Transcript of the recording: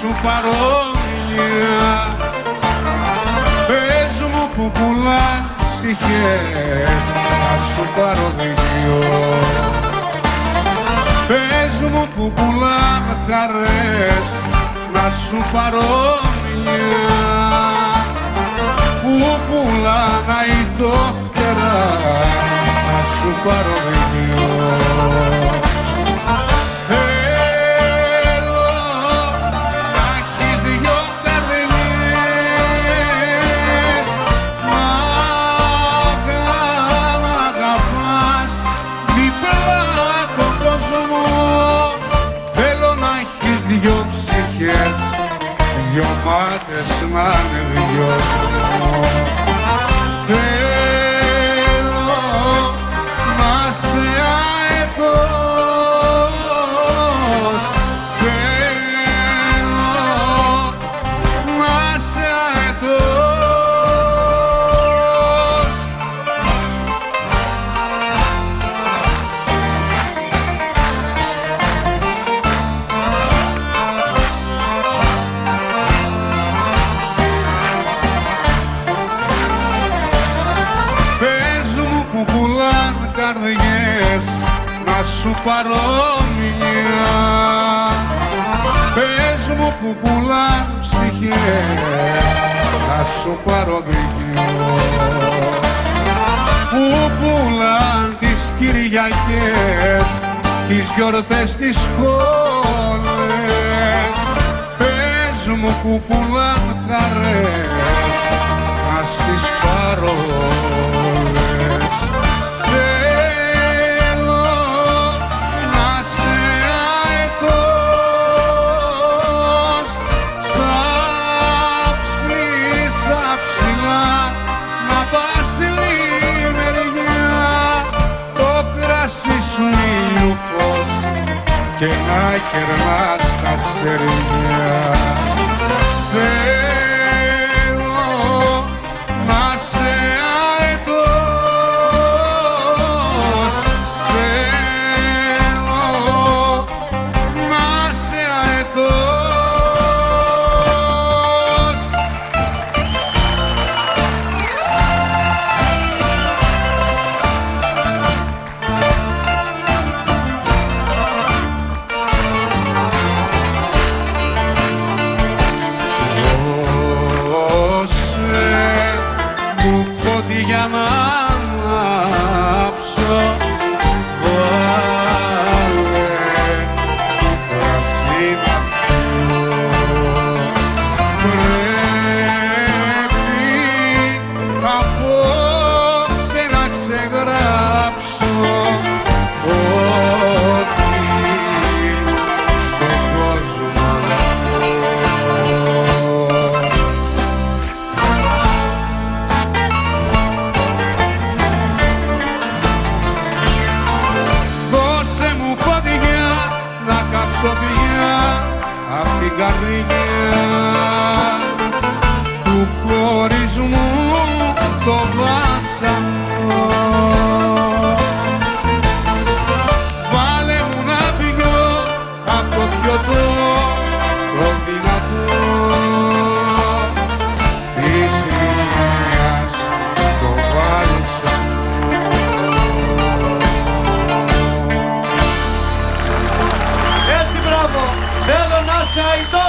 σου παρόμοια. Πες μου που πουλά ψυχές, να σου πάρω δυο. Πες μου που πουλά χαρές, να σου πάρω μια. Που πουλά η το φτερά, να σου πάρω δυο. Δυο μάτες να είναι δυο. Θέλω να σε αετός. Θέλω να σε αετός. Καρδιές, να σου πάρω μια. Πες μου που πουλάν ψυχές, να σου πάρω δυο. Που πουλάν τις Κυριακές, τις γιορτές, τις σχόλες. Πες μου που πουλάν χαρές, να στις πάρω. Και να κερνάς τα στεριά. Θέλω να σε αετός. Θέλω να σε αετός. Για να ανάψω, βάλε πράσινα πιω. Πρέπει απόψε να ξεγράψω ότι στον κόσμο απ' την καρδιά του χωρισμού το βάσανο. Βάλε μου να πιω απ' το πιωτό το δυνατό της ηλικίας το βάλσαμο. Έτσι, μπράβο! Θέλω να σε αητώ.